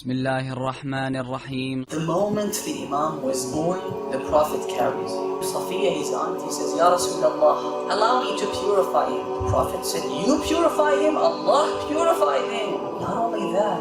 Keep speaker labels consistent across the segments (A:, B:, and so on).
A: Bismillahir Rahmanir Rahim.
B: The moment the Imam was born, the Prophet carries Safiya, his aunt. He says, Ya RasoolAllah, allow me to purify him. The Prophet said, you purify him? Allah purified him. Not only that,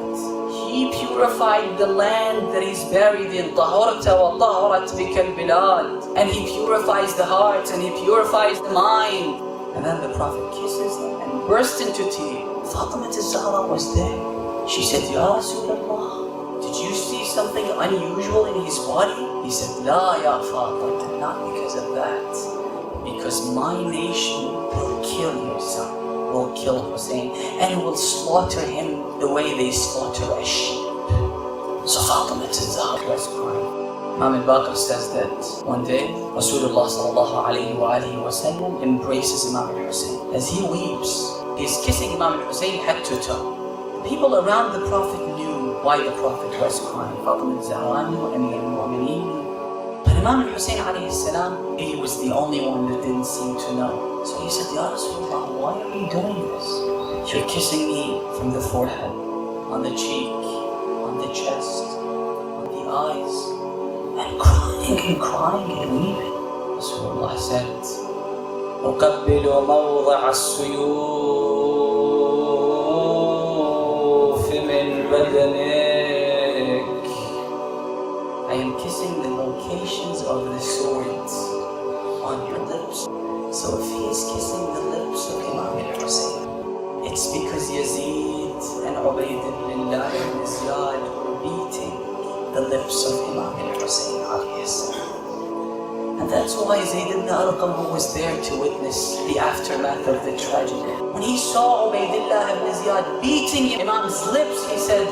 B: he purified the land that he's buried in. Taharta wa taharat bikal bilad. And he purifies the heart and he purifies the mind. And then the Prophet kisses them and burst into tears. Fatimah az-Zahra was there. She said, Ya RasoolAllah, did you see something unusual in his body? He said, La ya Fatimah, not because of that. Because my nation will kill your son, will kill Hussein, and will slaughter him the way they slaughter a sheep. So Fatimah az-Zahra was crying. Imam al-Baqir says that one day, Rasulullah sallallahu alayhi wa sallam embraces Imam al-Hussain. As he weeps, he's kissing Imam al-Hussain head to toe. People around the Prophet knew why the Prophet was crying. Fatimah az-Zahra knew, Amir al-Mu'mineen. But Imam al-Hussain alayhi salam, he was the only one that didn't seem to know. So he said, Ya Rasulullah, why are you doing this? You're kissing me from the forehead, on the cheek, on the chest, on the eyes, and crying and weeping. Rasulullah said, أقبل موضع السيوف I am kissing the locations of the swords on your lips. So if he is kissing the lips of Imam al-Hussain, it's because Yazid and Ubaydullah ibn Ziyad were beating the lips of Imam al-Hussain alayhi salam. And that's why Zayd ibn Arqam, who was there to witness the aftermath of the tragedy, when he saw Ubaydullah ibn Ziyad beating Imam's lips, he said,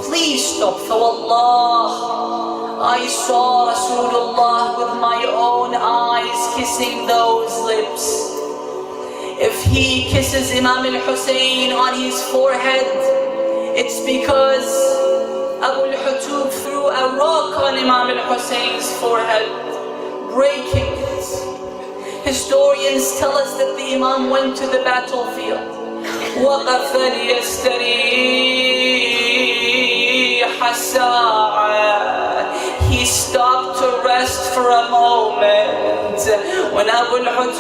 B: please stop, for Allah, I saw Rasulullah with my own eyes kissing those lips. If he kisses Imam al-Hussain on his forehead, it's because Abu al-Hutub threw a rock on Imam al-Hussein's forehead, breaking it. Historians tell us that the Imam went to the battlefield. وَقَفَ لِيَسْتَرِيحَ سَاعَةً. He stopped to rest for a moment when Abu al-Hutub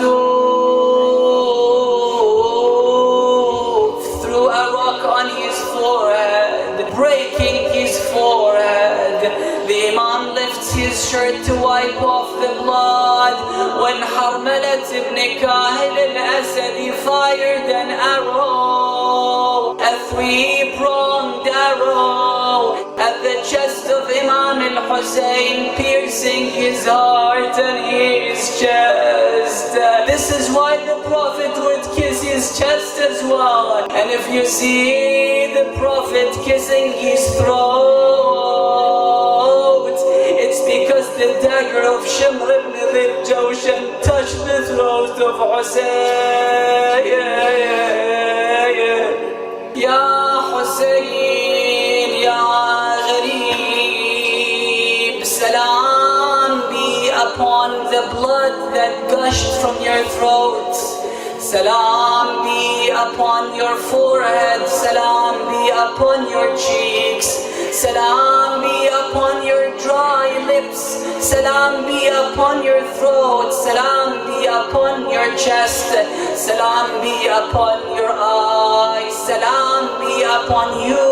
B: threw a rock on his forehead, breaking his forehead. The Imam lifts his shirt to wipe off the blood when Harmalat ibn Kahil al-Asadi fired an arrow, a three-pronged arrow, at the chest of Imam al-Hussain, piercing his heart and his chest. This is why the Prophet would kiss his chest as well. And if you see the Prophet kissing his throat, it's because the dagger of Shimr ibn Dhil Jawshan touched the throat of Hussain. Ya Hussain, Ya Gharib, salam be upon the blood that gushed from your throat. Salam be upon your forehead, salam be upon your cheeks, salam be upon your dry lips, salam be upon your throat, salam be upon your chest, salam be upon your eyes, salam be upon you,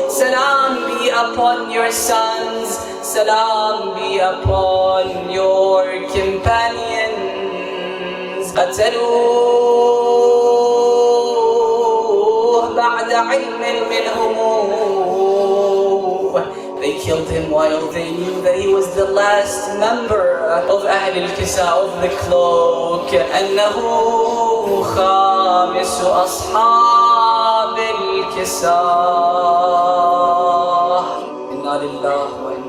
B: salam be upon your sons, salam be upon your companions. قتلوه بعد علم منهم. They killed him while they knew that he was the last member of Ahl al-Kisa, of the cloak. أنه خامس أصحاب الكساء. إنا لله وإنا